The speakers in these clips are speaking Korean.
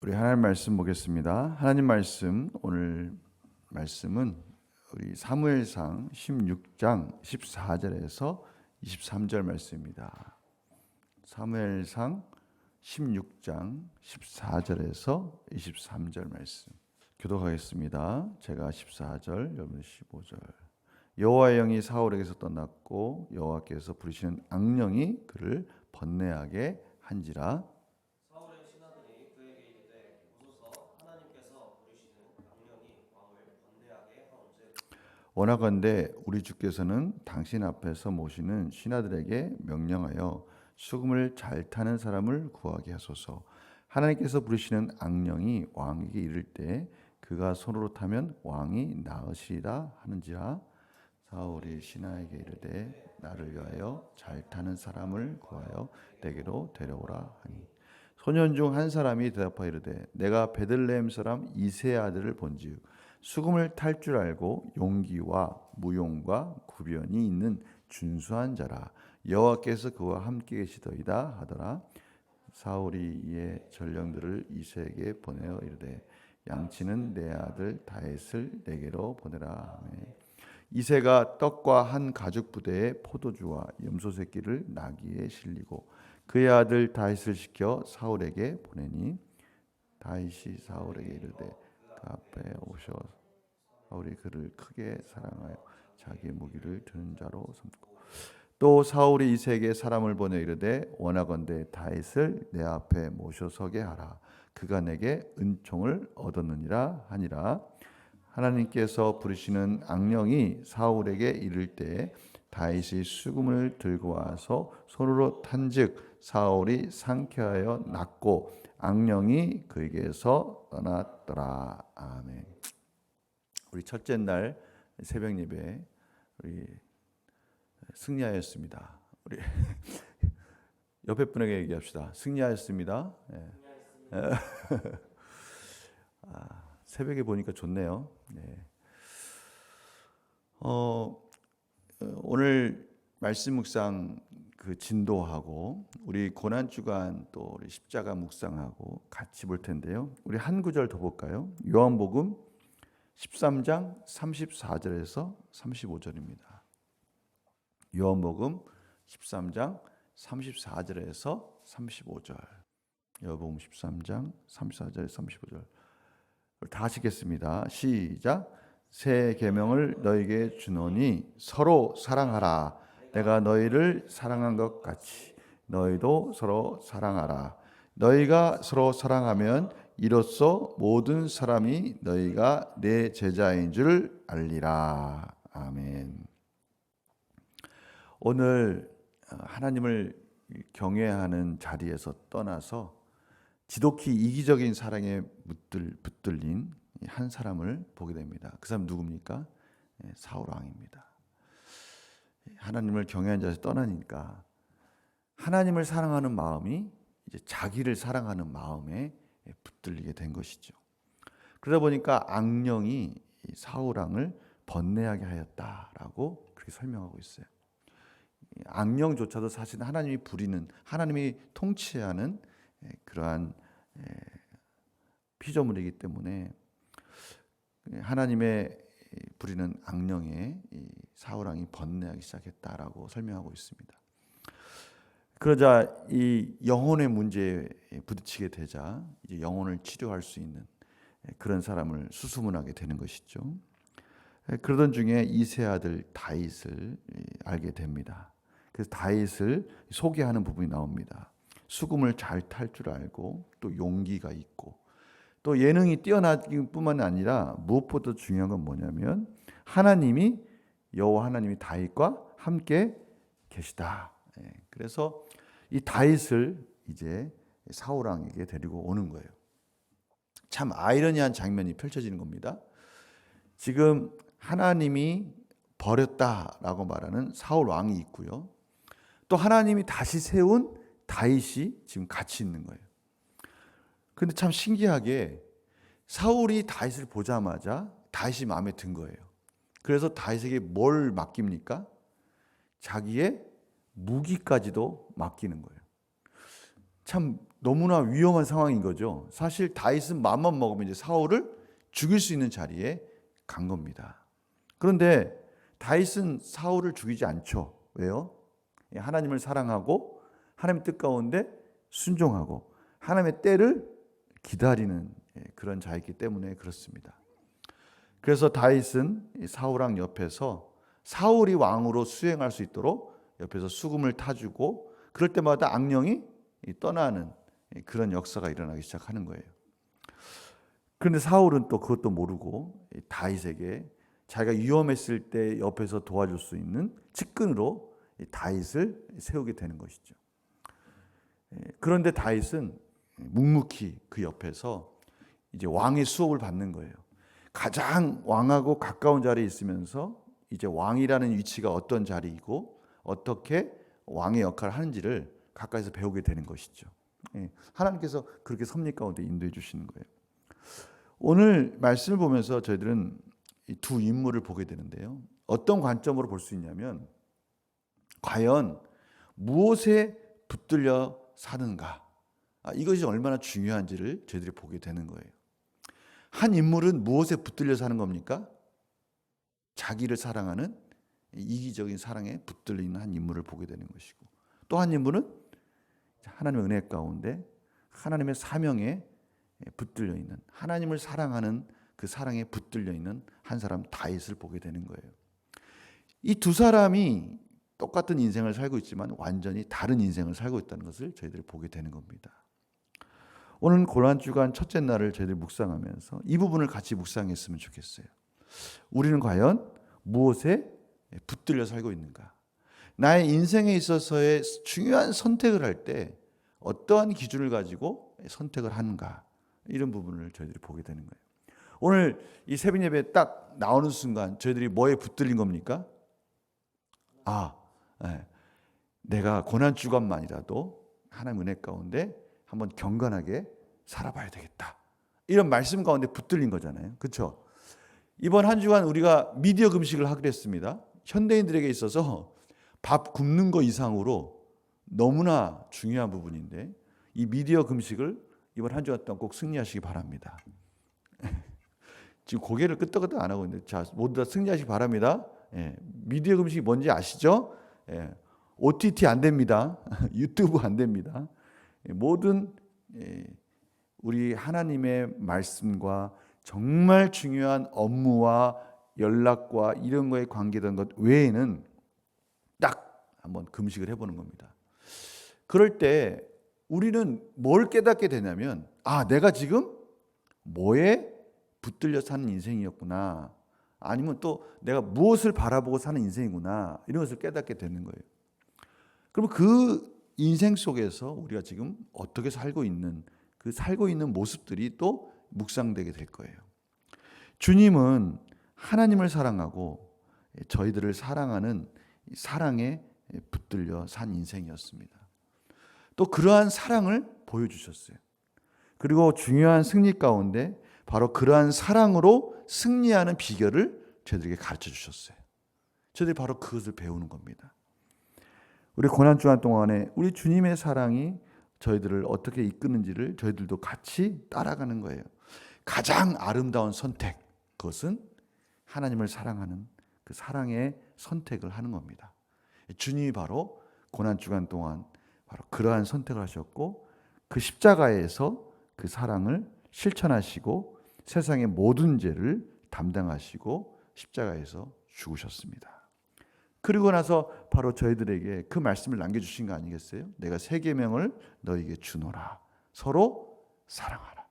우리 하나님 말씀 보겠습니다. 하나님 말씀, 오늘 말씀은 우리 사무엘상 16장 14절에서 23절 말씀입니다. 사무엘상 16장 14절에서 23절 말씀 교독하겠습니다. 제가 14절, 여러분 15절. 여호와의 영이 사울에게서 떠났고 여호와께서 부르시는 악령이 그를 번뇌하게 한지라. 사울의 신하들이 그에게 이르되 보소서 하나님께서 부르시는 악령이 왕을 번뇌하게 하온즉 원하건대 우리 주께서는 당신 앞에서 모시는 신하들에게 명령하여 수금을 잘 타는 사람을 구하게 하소서. 하나님께서 부르시는 악령이 왕에게 이를 때 그가 손으로 타면 왕이 나으시리라 하는지라. 사울이 신하에게 이르되 나를 위하여 잘 타는 사람을 구하여 내게로 데려오라 하니, 소년 중 한 사람이 대답하여 이르되 내가 베들레헴 사람 이새의 아들을 본즉 수금을 탈 줄 알고 용기와 무용과 구변이 있는 준수한 자라. 여호와께서 그와 함께 계시더이다 하더라. 사울이 이에 전령들을 이새에게 보내어 이르되 양치는 내 아들 다윗을 내게로 보내라 하매, 이새가 떡과 한 가죽 부대에 포도주와 염소 새끼를 나귀에 실리고 그의 아들 다윗을 시켜 사울에게 보내니, 다윗이 사울에게 이르되 그 앞에 오셔 사울이 그를 크게 사랑하여 자기 무기를 드는 자로 삼고, 또 사울이 이새에게 사람을 보내 이르되 원하건대 다윗을 내 앞에 모셔서게 하라. 그가 내게 은총을 얻었느니라 하니라. 하나님께서 부르시는 악령이 사울에게 이를 때 다윗이 수금을 들고 와서 손으로 탄즉 사울이 상쾌하여 낫고 악령이 그에게서 떠났더라. 아멘. 우리 첫째 날 새벽 예배 우리 승리하였습니다. 우리 옆에 분에게 얘기합시다. 승리하였습니다. 네. 새벽에 보니까 좋네요. 네. 오늘 말씀 묵상 그 진도하고 우리 고난 주간 또 우리 십자가 묵상하고 같이 볼 텐데요. 우리 한 구절 더 볼까요? 요한복음 13장 34절에서 35절입니다. 요한복음 13장 34절에서 35절. 요한복음 13장 34절에서 35절. 다 하시겠습니다. 시작. 새 계명을 너희에게 주노니 서로 사랑하라. 내가 너희를 사랑한 것 같이 너희도 서로 사랑하라. 너희가 서로 사랑하면 이로써 모든 사람이 너희가 내 제자인 줄 알리라. 아멘. 오늘 하나님을 경외하는 자리에서 떠나서 지독히 이기적인 사랑에 붙들린 한 사람을 보게 됩니다. 그 사람 누굽니까? 사울 왕입니다. 하나님을 경외하는 자에서 떠나니까 하나님을 사랑하는 마음이 이제 자기를 사랑하는 마음에 붙들리게 된 것이죠. 그러다 보니까 악령이 사울 왕을 번뇌하게 하였다라고 그렇게 설명하고 있어요. 악령조차도 사실은 하나님이 부리는, 하나님이 통치하는 그러한 피조물이기 때문에 하나님의 부리는 악령에 사울 왕이 번뇌하기 시작했다라고 설명하고 있습니다. 그러자 이 영혼의 문제에 부딪히게 되자 이제 영혼을 치료할 수 있는 그런 사람을 수소문하게 되는 것이죠. 그러던 중에 이새 아들 다윗을 알게 됩니다. 그래서 다윗을 소개하는 부분이 나옵니다. 수금을 잘 탈 줄 알고 또 용기가 있고 또 예능이 뛰어나기 뿐만 아니라 무엇보다 중요한 건 뭐냐면 여호와 하나님이 다윗과 함께 계시다. 그래서 이 다윗을 이제 사울 왕에게 데리고 오는 거예요. 참 아이러니한 장면이 펼쳐지는 겁니다. 지금 하나님이 버렸다라고 말하는 사울 왕이 있고요. 또 하나님이 다시 세운 다윗이 지금 같이 있는 거예요. 그런데 참 신기하게 사울이 다윗을 보자마자 다윗이 마음에 든 거예요. 그래서 다윗에게 뭘 맡깁니까? 자기의 무기까지도 맡기는 거예요. 참 너무나 위험한 상황인 거죠. 사실 다윗은 마음만 먹으면 이제 사울을 죽일 수 있는 자리에 간 겁니다. 그런데 다윗은 사울을 죽이지 않죠. 왜요? 하나님을 사랑하고 하나님의 뜻 가운데 순종하고 하나님의 때를 기다리는 그런 자였기 때문에 그렇습니다. 그래서 다윗은 사울 왕 옆에서 사울이 왕으로 수행할 수 있도록 옆에서 수금을 타주고 그럴 때마다 악령이 떠나는 그런 역사가 일어나기 시작하는 거예요. 그런데 사울은 또 그것도 모르고 다윗에게 자기가 위험했을 때 옆에서 도와줄 수 있는 측근으로 다윗을 세우게 되는 것이죠. 그런데 다윗은 묵묵히 그 옆에서 이제 왕의 수업을 받는 거예요. 가장 왕하고 가까운 자리에 있으면서 이제 왕이라는 위치가 어떤 자리이고 어떻게 왕의 역할을 하는지를 가까이서 배우게 되는 것이죠. 하나님께서 그렇게 섭리 가운데 인도해 주시는 거예요. 오늘 말씀을 보면서 저희들은 이 두 인물을 보게 되는데요. 어떤 관점으로 볼 수 있냐면 과연 무엇에 붙들려 사는가? 이것이 얼마나 중요한지를 저희들이 보게 되는 거예요. 한 인물은 무엇에 붙들려 사는 겁니까? 자기를 사랑하는 이기적인 사랑에 붙들려 있는 한 인물을 보게 되는 것이고 또 한 인물은 하나님의 은혜 가운데 하나님의 사명에 붙들려 있는 하나님을 사랑하는 그 사랑에 붙들려 있는 한 사람 다윗을 보게 되는 거예요. 이 두 사람이 똑같은 인생을 살고 있지만 완전히 다른 인생을 살고 있다는 것을 저희들이 보게 되는 겁니다. 오늘 고난주간 첫째 날을 저희들이 묵상하면서 이 부분을 같이 묵상했으면 좋겠어요. 우리는 과연 무엇에 붙들려 살고 있는가? 나의 인생에 있어서의 중요한 선택을 할 때 어떠한 기준을 가지고 선택을 하는가? 이런 부분을 저희들이 보게 되는 거예요. 오늘 이 새벽 예배 딱 나오는 순간 저희들이 뭐에 붙들린 겁니까? 내가 고난 주간만이라도 하나님 은혜 가운데 한번 경건하게 살아봐야 되겠다. 이런 말씀 가운데 붙들린 거잖아요. 그렇죠? 이번 한 주간 우리가 미디어 금식을 하기로 했습니다. 현대인들에게 있어서 밥 굶는 거 이상으로 너무나 중요한 부분인데 이 미디어 금식을 이번 한 주간 동안 꼭 승리하시기 바랍니다. 지금 고개를 끄덕끄덕 안 하고 있는데 자 모두 다 승리하시기 바랍니다. 미디어 금식이 뭔지 아시죠? OTT 안 됩니다. 유튜브 안 됩니다. 모든 우리 하나님의 말씀과 정말 중요한 업무와 연락과 이런 거에 관계된 것 외에는 딱 한번 금식을 해보는 겁니다. 그럴 때 우리는 뭘 깨닫게 되냐면 내가 지금 뭐에 붙들려 사는 인생이었구나. 아니면 또 내가 무엇을 바라보고 사는 인생이구나. 이런 것을 깨닫게 되는 거예요. 그럼 그 인생 속에서 우리가 지금 어떻게 살고 있는 그 살고 있는 모습들이 또 묵상되게 될 거예요. 주님은 하나님을 사랑하고 저희들을 사랑하는 사랑에 붙들려 산 인생이었습니다. 또 그러한 사랑을 보여주셨어요. 그리고 중요한 승리 가운데 바로 그러한 사랑으로 승리하는 비결을 저희들에게 가르쳐 주셨어요. 저희들이 바로 그것을 배우는 겁니다. 우리 고난주간 동안에 우리 주님의 사랑이 저희들을 어떻게 이끄는지를 저희들도 같이 따라가는 거예요. 가장 아름다운 선택, 그것은 하나님을 사랑하는 그 사랑의 선택을 하는 겁니다. 주님이 바로 고난주간 동안 바로 그러한 선택을 하셨고 그 십자가에서 그 사랑을 실천하시고 세상의 모든 죄를 담당하시고 십자가에서 죽으셨습니다. 그리고 나서 바로 저희들에게 그 말씀을 남겨주신 거 아니겠어요? 내가 새 계명을 너희에게 주노라. 서로 사랑하라.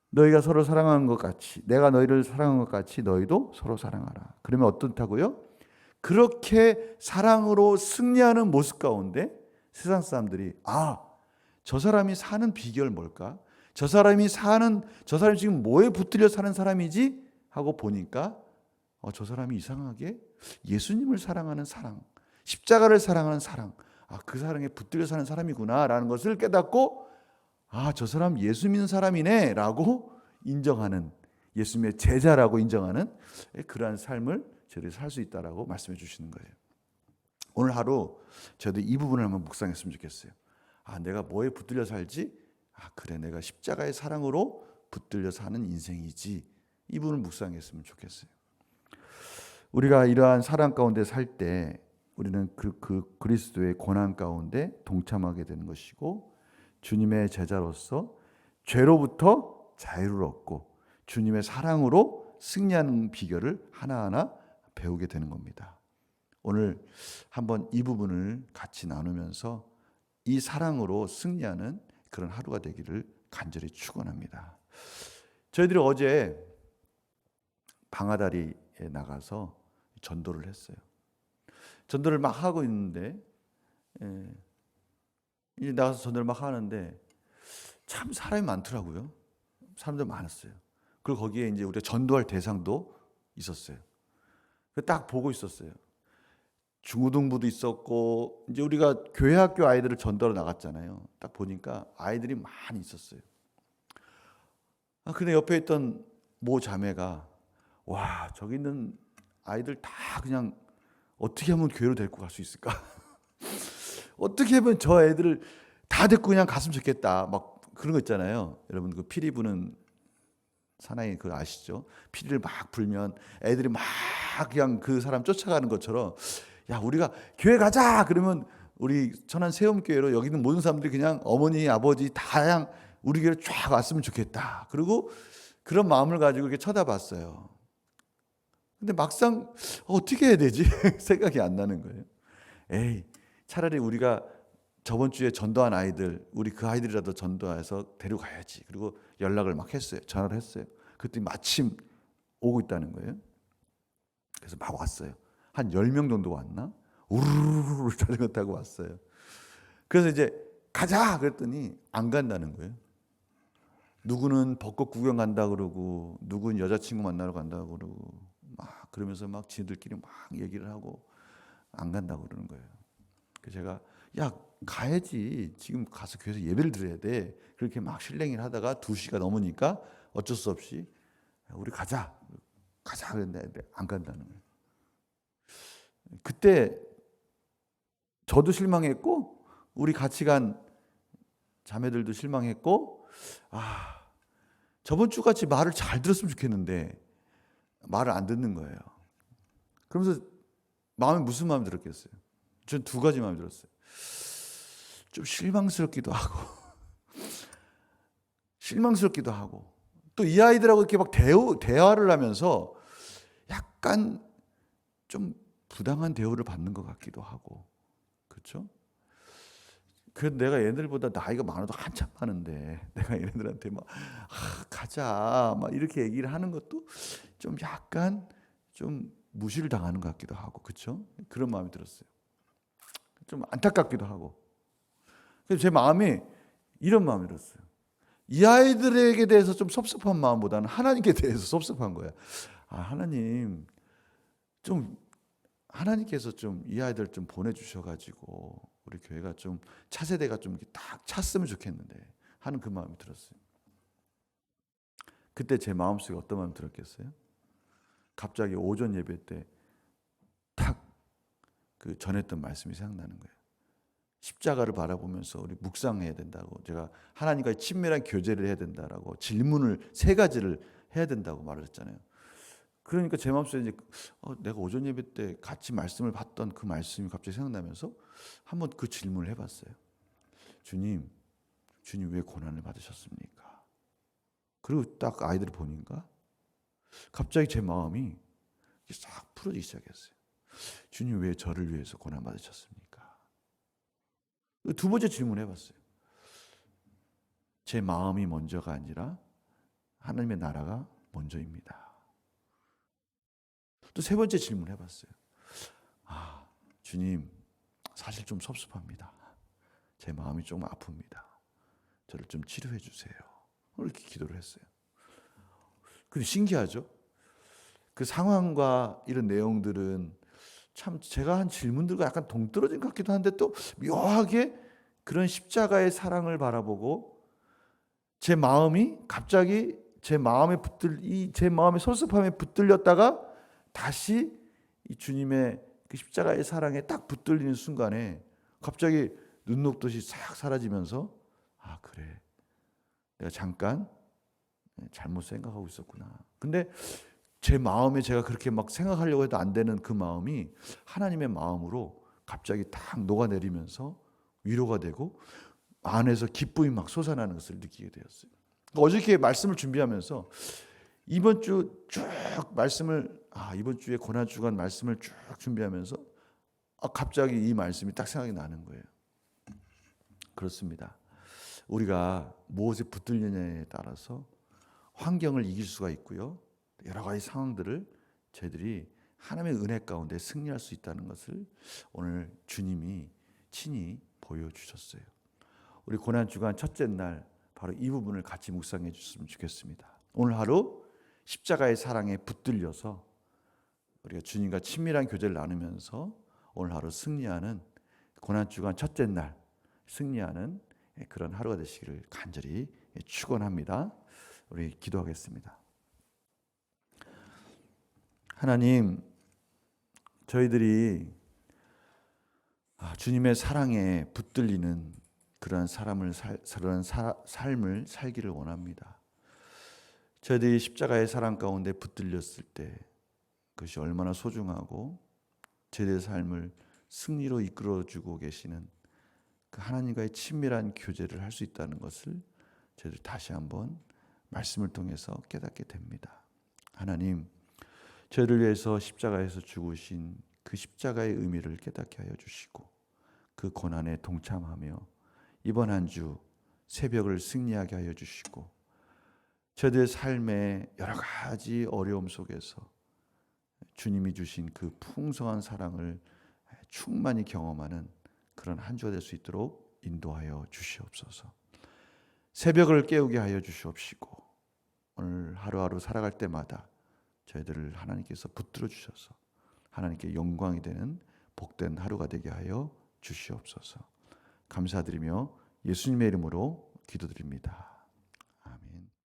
너희가 서로 사랑하는 것 같이 내가 너희를 사랑한 것 같이 너희도 서로 사랑하라. 그러면 어떻다고요? 그렇게 사랑으로 승리하는 모습 가운데 세상 사람들이 저 사람이 사는 비결 뭘까? 저 사람이 지금 뭐에 붙들려 사는 사람이지? 하고 보니까 저 사람이 이상하게 예수님을 사랑하는 사랑, 십자가를 사랑하는 사랑, 그 사랑에 붙들려 사는 사람이구나라는 것을 깨닫고 저 사람 예수 믿는 사람이네 라고 인정하는, 예수님의 제자라고 인정하는 그러한 삶을 저희들이 살 수 있다라고 말씀해 주시는 거예요. 오늘 하루 저도 이 부분을 한번 묵상했으면 좋겠어요. 내가 뭐에 붙들려 살지? 그래, 내가 십자가의 사랑으로 붙들려 사는 인생이지. 이 부분을 묵상했으면 좋겠어요. 우리가 이러한 사랑 가운데 살 때 우리는 그 그리스도의 고난 가운데 동참하게 되는 것이고, 주님의 제자로서 죄로부터 자유를 얻고 주님의 사랑으로 승리하는 비결을 하나하나 배우게 되는 겁니다. 오늘 한번 이 부분을 같이 나누면서 이 사랑으로 승리하는 그런 하루가 되기를 간절히 축원합니다. 저희들이 어제 방아다리에 나가서 전도를 했어요. 전도를 막 하고 있는데, 이제 나가서 전도를 막 하는데 참 사람이 많더라고요. 사람들 많았어요. 그리고 거기에 이제 우리가 전도할 대상도 있었어요. 딱 보고 있었어요. 중고등부도 있었고, 이제 우리가 교회 학교 아이들을 전도하러 나갔잖아요. 딱 보니까 아이들이 많이 있었어요. 근데 옆에 있던 모 자매가, 와, 저기 있는 아이들 다 그냥 어떻게 하면 교회로 데리고 갈 수 있을까? 어떻게 하면 저 애들을 다 데리고 그냥 갔으면 좋겠다. 막 그런 거 있잖아요. 여러분 그 피리 부는 사나이 그거 아시죠? 피리를 막 불면 애들이 막 그냥 그 사람 쫓아가는 것처럼, 야, 우리가 교회 가자 그러면 우리 천안 세움교회로 여기 있는 모든 사람들이 그냥 어머니 아버지 다 그냥 우리 교회로 쫙 왔으면 좋겠다. 그리고 그런 마음을 가지고 이렇게 쳐다봤어요. 근데 막상 어떻게 해야 되지? 생각이 안 나는 거예요. 에이, 차라리 우리가 저번 주에 전도한 아이들, 우리 그 아이들이라도 전도해서 데려가야지. 그리고 연락을 막 했어요. 전화를 했어요. 그랬더니 마침 오고 있다는 거예요. 그래서 막 왔어요. 한 10명 정도 왔나? 우르르르 자전거 타고 왔어요. 그래서 이제 가자 그랬더니 안 간다는 거예요. 누구는 벚꽃 구경 간다 그러고, 누구는 여자친구 만나러 간다 그러고, 막 그러면서 막 지들끼리 막 얘기를 하고 안 간다고 그러는 거예요. 그래서 제가, 야, 가야지. 지금 가서 교회에서 예배를 드려야 돼. 그렇게 막 실랭이를 하다가 2시가 넘으니까 어쩔 수 없이 우리 가자 그랬는데 안 간다는 거예요. 그때 저도 실망했고 우리 같이 간 자매들도 실망했고, 저번 주같이 말을 잘 들었으면 좋겠는데 말을 안 듣는 거예요. 그러면서 마음에 무슨 마음이 들었겠어요? 전 2가지 마음이 들었어요. 좀 실망스럽기도 하고 실망스럽기도 하고, 또 이 아이들하고 이렇게 막 대화를 하면서 약간 좀 부당한 대우를 받는 것 같기도 하고, 그렇죠? 그래도 내가 얘네들보다 나이가 많아도 한참 많은데 내가 얘네들한테 막 가자 막 이렇게 얘기를 하는 것도 좀 약간 좀 무시를 당하는 것 같기도 하고, 그렇죠? 그런 마음이 들었어요. 좀 안타깝기도 하고. 그래서 제 마음이 이런 마음이 들었어요. 이 아이들에게 대해서 좀 섭섭한 마음보다는 하나님께 대해서 섭섭한 거야. 하나님, 좀 하나님께서 좀 이 아이들 좀 보내주셔가지고 우리 교회가 좀 차세대가 좀 이렇게 딱 찼으면 좋겠는데 하는 그 마음이 들었어요. 그때 제 마음속에 어떤 마음이 들었겠어요? 갑자기 오전 예배 때 탁 그 전했던 말씀이 생각나는 거예요. 십자가를 바라보면서 우리 묵상해야 된다고, 제가 하나님과의 친밀한 교제를 해야 된다라고 질문을 3가지를 해야 된다고 말을 했잖아요. 그러니까 제 마음속에 이제 내가 오전 예배 때 같이 말씀을 받던 그 말씀이 갑자기 생각나면서 한번 그 질문을 해봤어요. 주님 왜 고난을 받으셨습니까? 그리고 딱 아이들을 보니까 갑자기 제 마음이 싹 풀어지기 시작했어요. 주님 왜 저를 위해서 고난 받으셨습니까? 2번째 질문을 해봤어요. 제 마음이 먼저가 아니라 하나님의 나라가 먼저입니다. 또 3번째 질문을 해봤어요. 주님, 사실 좀 섭섭합니다. 제 마음이 좀 아픕니다. 저를 좀 치료해 주세요. 이렇게 기도를 했어요. 근데 신기하죠? 그 상황과 이런 내용들은 참 제가 한 질문들과 약간 동떨어진 것 같기도 한데, 또 묘하게 그런 십자가의 사랑을 바라보고 제 마음이 갑자기 제 마음의 섭섭함에 붙들렸다가 다시 이 주님의 그 십자가의 사랑에 딱 붙들리는 순간에 갑자기 눈 녹듯이 싹 사라지면서 아 그래 내가 잠깐 잘못 생각하고 있었구나. 근데 제 마음에 제가 그렇게 막 생각하려고 해도 안 되는 그 마음이 하나님의 마음으로 갑자기 딱 녹아내리면서 위로가 되고 안에서 기쁨이 막 솟아나는 것을 느끼게 되었어요. 어저께 말씀을 준비하면서 이번 주 쭉 말씀을 이번 주에 고난 주간 말씀을 쭉 준비하면서 갑자기 이 말씀이 딱 생각이 나는 거예요. 그렇습니다. 우리가 무엇에 붙들느냐에 따라서 환경을 이길 수가 있고요. 여러 가지 상황들을 저희들이 하나님의 은혜 가운데 승리할 수 있다는 것을 오늘 주님이 친히 보여주셨어요. 우리 고난주간 첫째 날 바로 이 부분을 같이 묵상해 주셨으면 좋겠습니다. 오늘 하루 십자가의 사랑에 붙들려서 우리가 주님과 친밀한 교제를 나누면서 오늘 하루 승리하는 고난주간 첫째 날 승리하는 그런 하루가 되시기를 간절히 축원합니다. 우리 기도하겠습니다. 하나님, 저희들이 주님의 사랑에 붙들리는 그러한 삶을 살기를 원합니다. 저희들이 십자가의 사랑 가운데 붙들렸을 때 그것이 얼마나 소중하고 저희들의 삶을 승리로 이끌어주고 계시는 그 하나님과의 친밀한 교제를 할 수 있다는 것을 저희들 다시 한번 말씀을 통해서 깨닫게 됩니다. 하나님, 저희를 위해서 십자가에서 죽으신 그 십자가의 의미를 깨닫게 하여 주시고 그 고난에 동참하며 이번 한 주 새벽을 승리하게 하여 주시고 저희들의 삶의 여러 가지 어려움 속에서 주님이 주신 그 풍성한 사랑을 충만히 경험하는 그런 한 주가 될 수 있도록 인도하여 주시옵소서. 새벽을 깨우게 하여 주시옵시고 오늘 하루하루 살아갈 때마다 저희들을 하나님께서 붙들어 주셔서 하나님께 영광이 되는 복된 하루가 되게 하여 주시옵소서. 감사드리며 예수님의 이름으로 기도드립니다.